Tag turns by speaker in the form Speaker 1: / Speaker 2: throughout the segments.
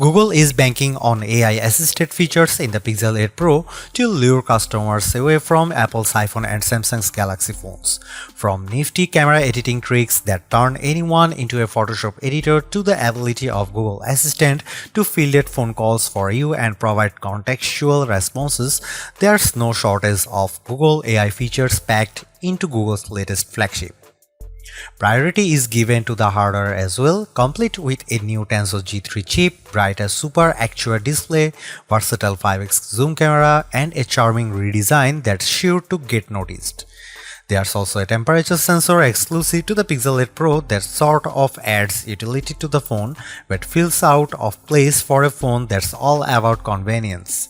Speaker 1: Google is banking on AI-assisted features in the Pixel 8 Pro to lure customers away from Apple's iPhone and Samsung's Galaxy phones. From nifty camera editing tricks that turn anyone into a Photoshop editor to the ability of Google Assistant to field phone calls for you and provide contextual responses, there's no shortage of Google AI features packed into Google's latest flagship. Priority is given to the hardware as well, complete with a new Tensor G3 chip, brighter Super Actual display, versatile 5x zoom camera, and a charming redesign that's sure to get noticed. There's also a temperature sensor exclusive to the Pixel 8 Pro that sort of adds utility to the phone but feels out of place for a phone that's all about convenience.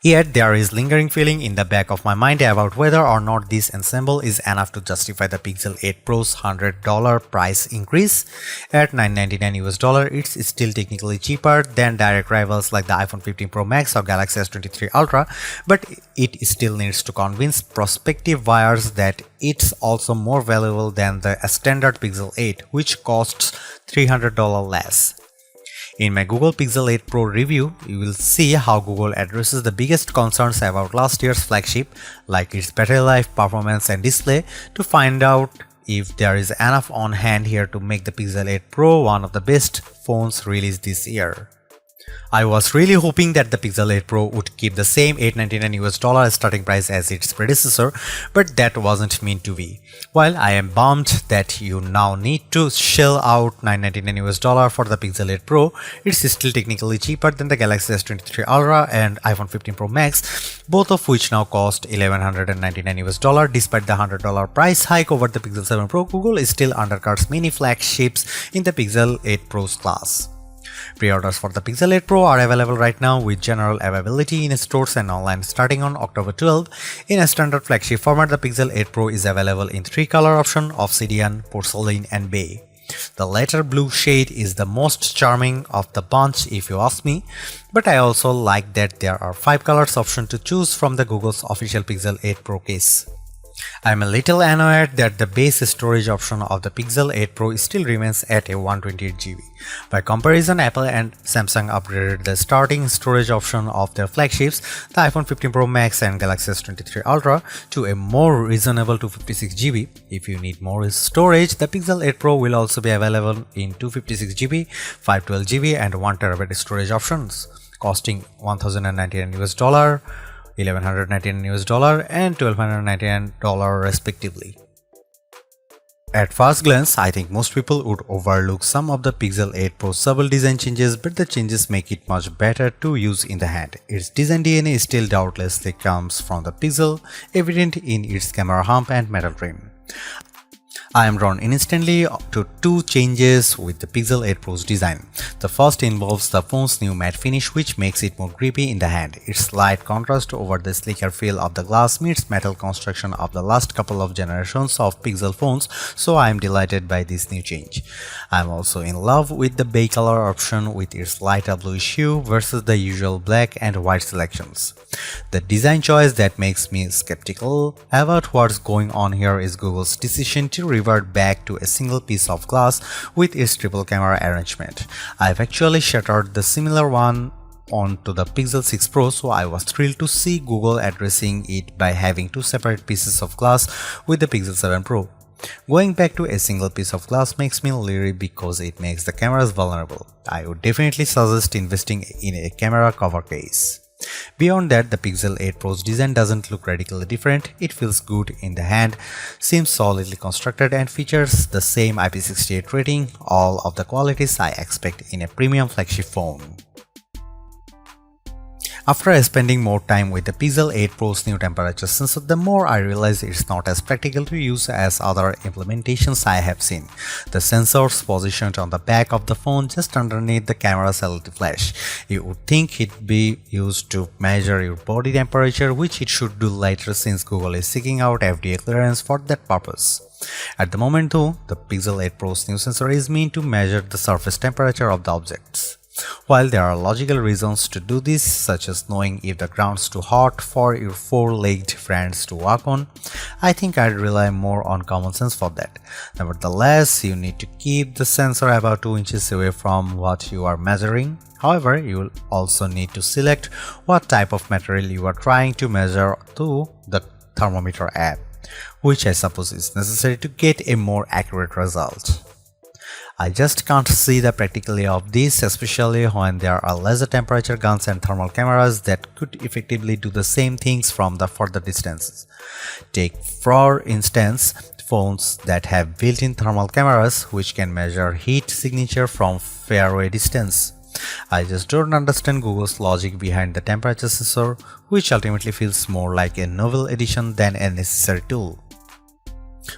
Speaker 1: Yet there is lingering feeling in the back of my mind about whether or not this ensemble is enough to justify the Pixel 8 Pro's $100 price increase. At $999 it's still technically cheaper than direct rivals like the iPhone 15 Pro Max or Galaxy S23 Ultra, but it still needs to convince prospective buyers that it's also more valuable than the standard Pixel 8, which costs $300 less. In my Google Pixel 8 Pro review, you will see how Google addresses the biggest concerns about last year's flagship, like its battery life, performance, and display, to find out if there is enough on hand here to make the Pixel 8 Pro one of the best phones released this year. I was really hoping that the Pixel 8 Pro would keep the same $899 starting price as its predecessor, but that wasn't meant to be. While I am bummed that you now need to shell out $999 for the Pixel 8 Pro, it's still technically cheaper than the Galaxy S23 Ultra and iPhone 15 Pro Max, both of which now cost $1,199. Despite the $100 price hike over the Pixel 7 Pro, Google still undercuts many flagships in the Pixel 8 Pro's class. Pre-orders for the Pixel 8 Pro are available right now with general availability in stores and online starting on October 12. In a standard flagship format, the Pixel 8 Pro is available in 3 color options: Obsidian, Porcelain, and Bay. The latter blue shade is the most charming of the bunch if you ask me, but I also like that there are 5 colors option to choose from the Google's official Pixel 8 Pro case. I'm a little annoyed that the base storage option of the Pixel 8 Pro still remains at a 128GB. By comparison, Apple and Samsung upgraded the starting storage option of their flagships, the iPhone 15 Pro Max and Galaxy S23 Ultra, to a more reasonable 256GB. If you need more storage, the Pixel 8 Pro will also be available in 256GB, 512GB and 1TB storage options, costing $1,099, $1,199 and $1,299 respectively. At first glance, I think most people would overlook some of the Pixel 8 Pro's subtle design changes, but the changes make it much better to use in the hand. Its design DNA still doubtlessly comes from the Pixel, evident in its camera hump and metal trim. I am drawn instantly to 2 changes with the Pixel 8 Pro's design. The first involves the phone's new matte finish, which makes it more grippy in the hand. Its slight contrast over the sleeker feel of the glass meets metal construction of the last couple of generations of Pixel phones, so I am delighted by this new change. I am also in love with the bay color option with its lighter bluish hue versus the usual black and white selections. The design choice that makes me skeptical about what's going on here is Google's decision to revert back to a single piece of glass with its triple camera arrangement. I've actually shattered the similar one onto the Pixel 6 Pro, so I was thrilled to see Google addressing it by having 2 separate pieces of glass with the Pixel 7 Pro. Going back to a single piece of glass makes me leery because it makes the cameras vulnerable. I would definitely suggest investing in a camera cover case. Beyond that, the Pixel 8 Pro's design doesn't look radically different. It feels good in the hand, seems solidly constructed, and features the same IP68 rating, all of the qualities I expect in a premium flagship phone. After spending more time with the Pixel 8 Pro's new temperature sensor, the more I realize it's not as practical to use as other implementations I have seen. The sensor's positioned on the back of the phone just underneath the camera's LED flash. You would think it'd be used to measure your body temperature, which it should do later since Google is seeking out FDA clearance for that purpose. At the moment though, the Pixel 8 Pro's new sensor is meant to measure the surface temperature of the objects. While there are logical reasons to do this, such as knowing if the ground's too hot for your four-legged friends to walk on, I think I'd rely more on common sense for that. Nevertheless, you need to keep the sensor about 2 inches away from what you are measuring. However, you will also need to select what type of material you are trying to measure through the thermometer app, which I suppose is necessary to get a more accurate result. I just can't see the practicality of this, especially when there are laser temperature guns and thermal cameras that could effectively do the same things from the further distances. Take, for instance, phones that have built-in thermal cameras which can measure heat signature from faraway distance. I just don't understand Google's logic behind the temperature sensor, which ultimately feels more like a novel addition than a necessary tool.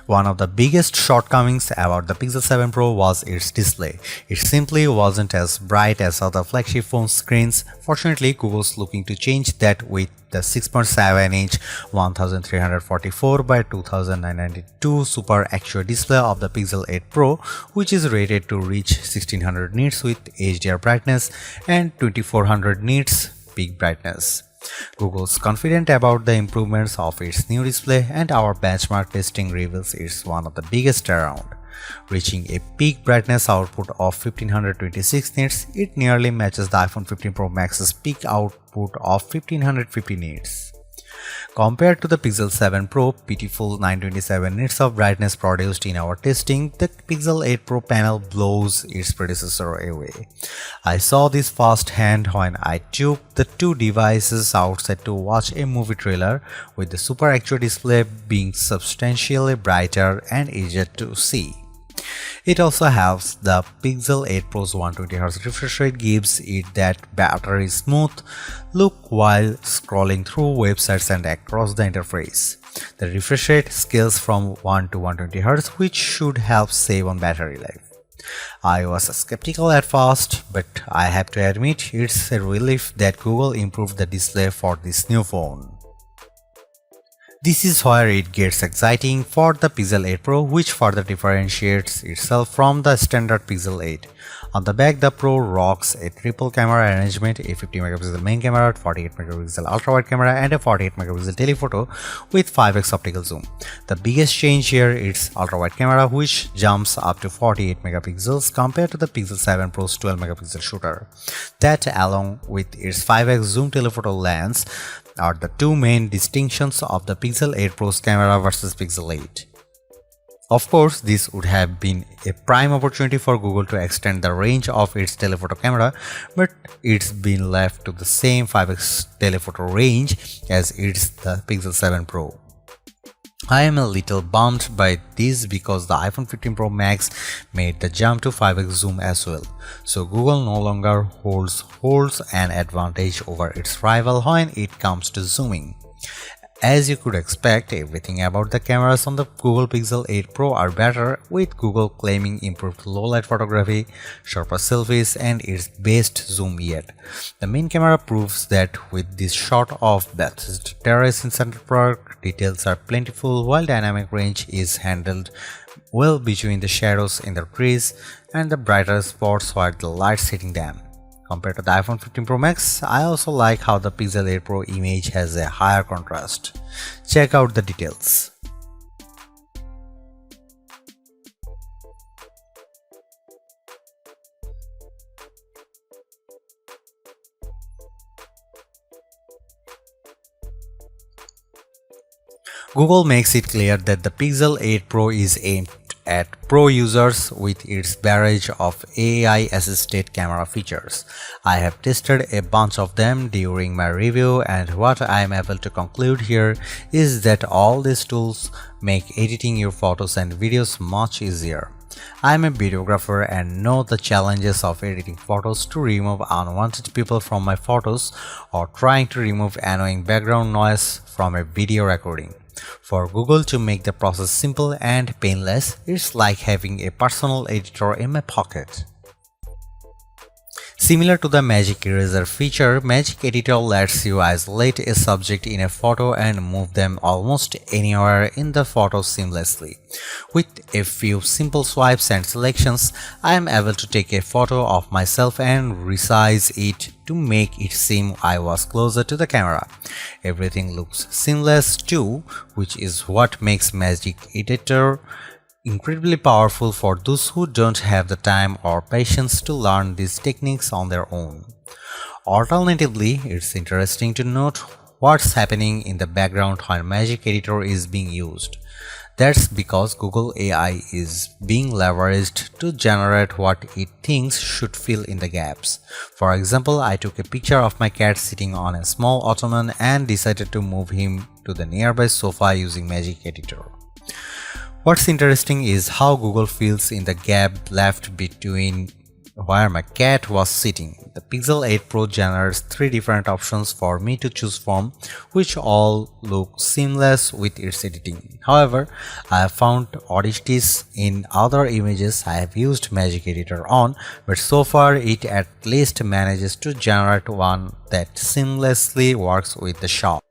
Speaker 1: One of the biggest shortcomings about the Pixel 7 Pro was its display. It simply wasn't as bright as other flagship phone screens. Fortunately, Google's looking to change that with the 6.7-inch 1344 by 2992 Super Actual display of the Pixel 8 Pro, which is rated to reach 1600 nits with HDR brightness and 2400 nits peak brightness. Google's confident about the improvements of its new display, and our benchmark testing reveals it's one of the biggest around. Reaching a peak brightness output of 1526 nits, it nearly matches the iPhone 15 Pro Max's peak output of 1550 nits. Compared to the Pixel 7 Pro pitiful 927 nits of brightness produced in our testing, the Pixel 8 Pro panel blows its predecessor away. I saw this firsthand when I took the two devices outside to watch a movie trailer, with the Super Actual display being substantially brighter and easier to see. It also helps the Pixel 8 Pro's 120Hz refresh rate gives it that battery smooth look while scrolling through websites and across the interface. The refresh rate scales from 1 to 120Hz, which should help save on battery life. I was skeptical at first, but I have to admit it's a relief that Google improved the display for this new phone. This is where it gets exciting for the Pixel 8 Pro, which further differentiates itself from the standard Pixel 8. On the back, the Pro rocks a triple camera arrangement, a 50MP main camera, 48MP ultra-wide camera, and a 48MP telephoto with 5x optical zoom. The biggest change here is ultra-wide camera, which jumps up to 48MP compared to the Pixel 7 Pro's 12MP shooter. That, along with its 5x zoom telephoto lens, are the two main distinctions of the Pixel 8 Pro's camera versus Pixel 8. Of course, this would have been a prime opportunity for Google to extend the range of its telephoto camera, but it's been left to the same 5x telephoto range as it's the Pixel 7 Pro. I am a little bummed by this because the iPhone 15 Pro Max made the jump to 5x zoom as well, so Google no longer holds an advantage over its rival when it comes to zooming. As you could expect, everything about the cameras on the Google Pixel 8 Pro are better, with Google claiming improved low-light photography, sharper selfies, and its best zoom yet. The main camera proves that with this shot of Bethesda Terrace in Central Park, details are plentiful while dynamic range is handled well between the shadows in the trees and the brighter spots while the light's hitting them. Compared to the iPhone 15 Pro Max, I also like how the Pixel 8 Pro image has a higher contrast. Check out the details. Google makes it clear that the Pixel 8 Pro is aimed at pro users with its barrage of AI-assisted camera features. I have tested a bunch of them during my review, and what I am able to conclude here is that all these tools make editing your photos and videos much easier. I am a videographer and know the challenges of editing photos to remove unwanted people from my photos or trying to remove annoying background noise from a video recording. For Google to make the process simple and painless, it's like having a personal editor in my pocket. Similar to the Magic Eraser feature, Magic Editor lets you isolate a subject in a photo and move them almost anywhere in the photo seamlessly. With a few simple swipes and selections, I am able to take a photo of myself and resize it to make it seem I was closer to the camera. Everything looks seamless too, which is what makes Magic Editor incredibly powerful for those who don't have the time or patience to learn these techniques on their own. Alternatively, it's interesting to note what's happening in the background when Magic Editor is being used. That's because Google AI is being leveraged to generate what it thinks should fill in the gaps. For example, I took a picture of my cat sitting on a small ottoman and decided to move him to the nearby sofa using Magic Editor. What's interesting is how Google fills in the gap left between where my cat was sitting. The Pixel 8 Pro generates 3 different options for me to choose from, which all look seamless with its editing. However, I have found oddities in other images I have used Magic Editor on, but so far it at least manages to generate one that seamlessly works with the shot.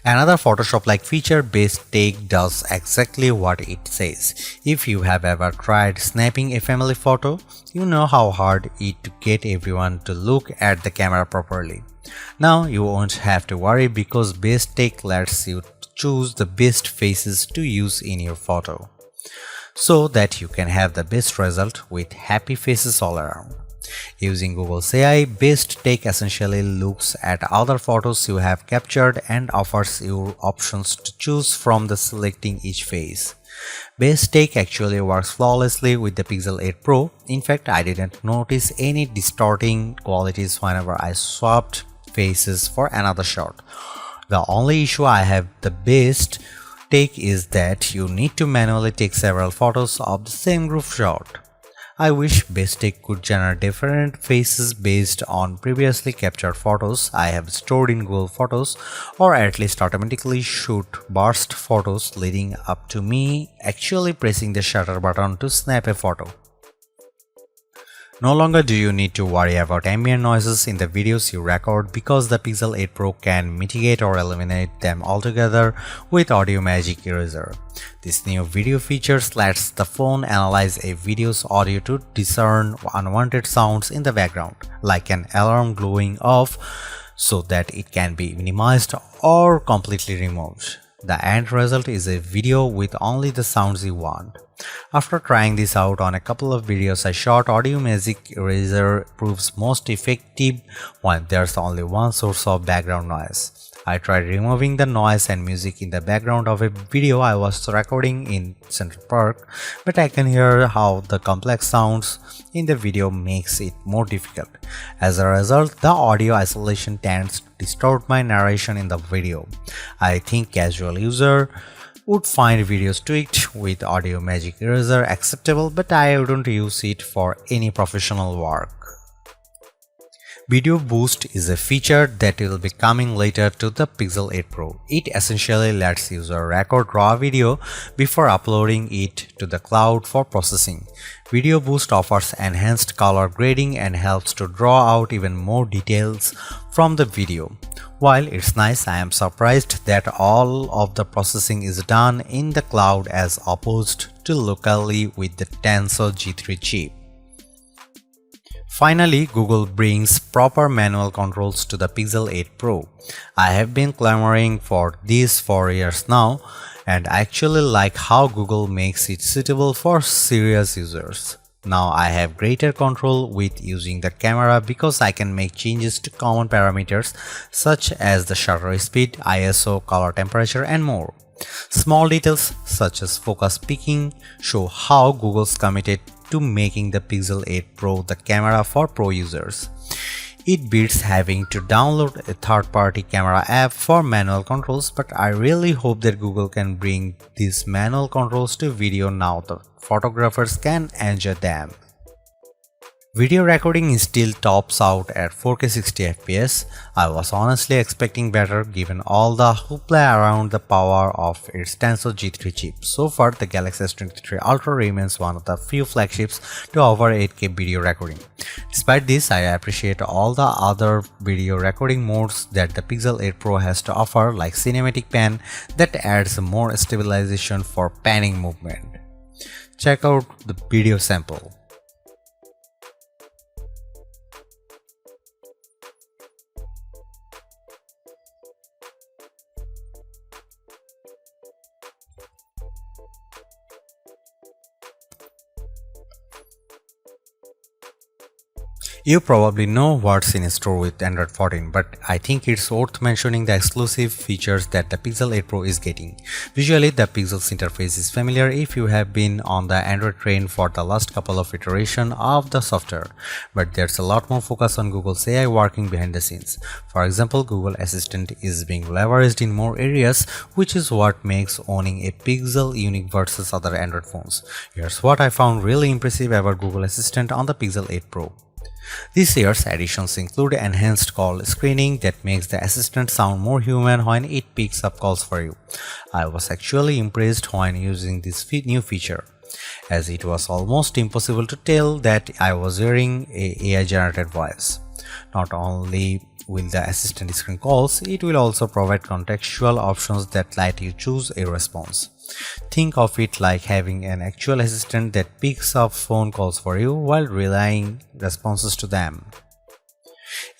Speaker 1: Another Photoshop-like feature, Best Take, does exactly what it says. If you have ever tried snapping a family photo, you know how hard it is to get everyone to look at the camera properly. Now you won't have to worry because Best Take lets you choose the best faces to use in your photo, so that you can have the best result with happy faces all around. Using Google's AI, Best Take essentially looks at other photos you have captured and offers you options to choose from the selecting each face. Best Take actually works flawlessly with the Pixel 8 Pro. In fact, I didn't notice any distorting qualities whenever I swapped faces for another shot. The only issue I have with the Best Take is that you need to manually take several photos of the same group shot. I wish Best Take could generate different faces based on previously captured photos I have stored in Google Photos, or at least automatically shoot burst photos leading up to me actually pressing the shutter button to snap a photo. No longer do you need to worry about ambient noises in the videos you record because the Pixel 8 Pro can mitigate or eliminate them altogether with Audio Magic Eraser. This new video feature lets the phone analyze a video's audio to discern unwanted sounds in the background, like an alarm going off, so that it can be minimized or completely removed. The end result is a video with only the sounds you want. After trying this out on a couple of videos I shot, Audio Magic Eraser proves most effective when there's only one source of background noise. I tried removing the noise and music in the background of a video I was recording in Central Park, but I can hear how the complex sounds in the video makes it more difficult. As a result, the audio isolation tends to distort my narration in the video. I think casual user would find videos tweaked with Audio Magic Eraser acceptable, but I wouldn't use it for any professional work. Video Boost is a feature that will be coming later to the Pixel 8 Pro. It essentially lets user record raw video before uploading it to the cloud for processing. Video Boost offers enhanced color grading and helps to draw out even more details from the video. While it's nice, I am surprised that all of the processing is done in the cloud as opposed to locally with the Tensor G3 chip. Finally, Google brings proper manual controls to the Pixel 8 Pro. I have been clamoring for this for years now, and I actually like how Google makes it suitable for serious users. Now I have greater control with using the camera because I can make changes to common parameters such as the shutter speed, ISO, color temperature, and more. Small details such as focus peaking show how Google's committed to making the Pixel 8 Pro the camera for pro users. It beats having to download a third-party camera app for manual controls, but I really hope that Google can bring these manual controls to video now that photographers can enjoy them. Video recording still tops out at 4K 60fps. I was honestly expecting better given all the hoopla around the power of its Tensor G3 chip. So far, the Galaxy S23 Ultra remains one of the few flagships to offer 8K video recording. Despite this, I appreciate all the other video recording modes that the Pixel 8 Pro has to offer, like Cinematic Pan that adds more stabilization for panning movement. Check out the video sample. You probably know what's in store with Android 14, but I think it's worth mentioning the exclusive features that the Pixel 8 Pro is getting. Visually, the Pixel's interface is familiar if you have been on the Android train for the last couple of iterations of the software, but there's a lot more focus on Google's AI working behind the scenes. For example, Google Assistant is being leveraged in more areas, which is what makes owning a Pixel unique versus other Android phones. Here's what I found really impressive about Google Assistant on the Pixel 8 Pro. This year's additions include enhanced call screening that makes the assistant sound more human when it picks up calls for you. I was actually impressed when using this new feature, as it was almost impossible to tell that I was hearing an AI-generated voice. Not only will the assistant screen calls, it will also provide contextual options that let you choose a response. Think of it like having an actual assistant that picks up phone calls for you while relaying responses to them.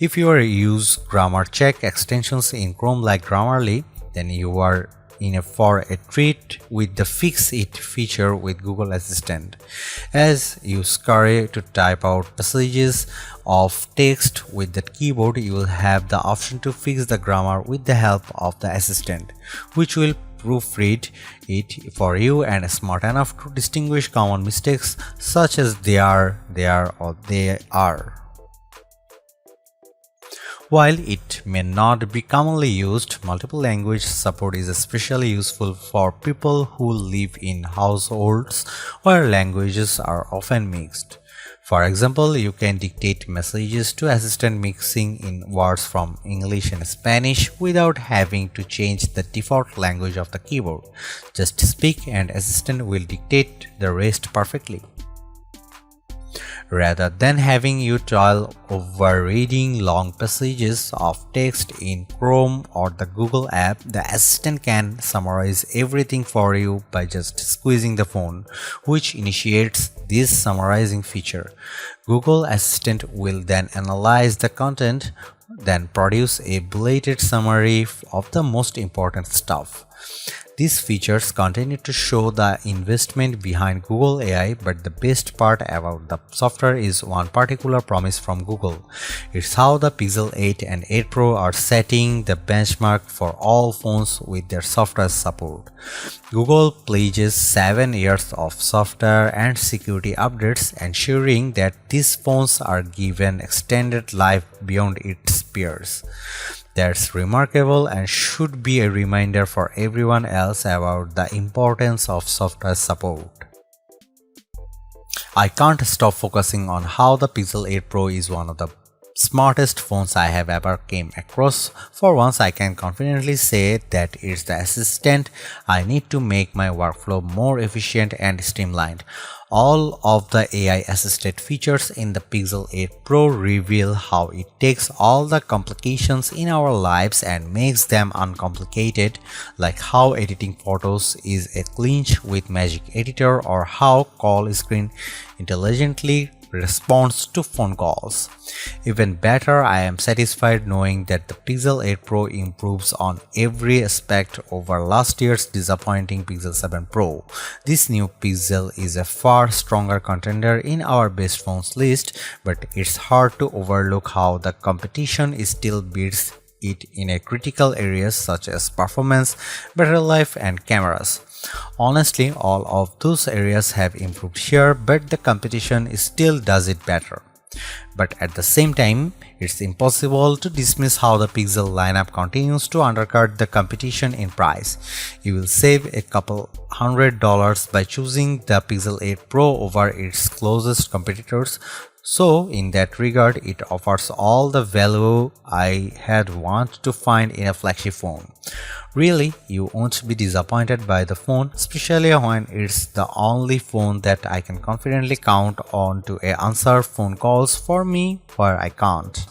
Speaker 1: If you use grammar check extensions in Chrome like Grammarly, then you are in for a treat with the Fix It feature with Google Assistant. As you scurry to type out passages of text with the keyboard, you will have the option to fix the grammar with the help of the assistant, which will proofread it for you and smart enough to distinguish common mistakes such as they are, or they are. While it may not be commonly used, multiple language support is especially useful for people who live in households where languages are often mixed. For example, you can dictate messages to Assistant mixing in words from English and Spanish without having to change the default language of the keyboard. Just speak and Assistant will dictate the rest perfectly. Rather than having you toil over reading long passages of text in Chrome or the Google app, the assistant can summarize everything for you by just squeezing the phone, which initiates this summarizing feature. Google Assistant will then analyze the content, then produce a bulleted summary of the most important stuff. These features continue to show the investment behind Google AI, but the best part about the software is one particular promise from Google. It's how the Pixel 8 and 8 Pro are setting the benchmark for all phones with their software support. Google pledges 7 years of software and security updates, ensuring that these phones are given extended life beyond its peers. That's remarkable and should be a reminder for everyone else about the importance of software support. I can't stop focusing on how the Pixel 8 Pro is one of the smartest phones I have ever came across. For once, I can confidently say that it's the assistant I need to make my workflow more efficient and streamlined. All of the AI-assisted features in the Pixel 8 Pro reveal how it takes all the complications in our lives and makes them uncomplicated, like how editing photos is a clinch with Magic Editor or how call screen intelligently responds to phone calls. Even better, I am satisfied knowing that the Pixel 8 Pro improves on every aspect over last year's disappointing Pixel 7 Pro. This new Pixel is a far stronger contender in our best phones list, but it's hard to overlook how the competition still beats it in a critical areas such as performance, battery life, and cameras. Honestly, all of those areas have improved here, but the competition still does it better. But at the same time, it's impossible to dismiss how the Pixel lineup continues to undercut the competition in price. You will save a couple $100 by choosing the Pixel 8 Pro over its closest competitors, So in that regard, it offers all the value I had wanted to find in a flagship phone. Really, you won't be disappointed by the phone, especially when it's the only phone that I can confidently count on to answer phone calls for me where I can't.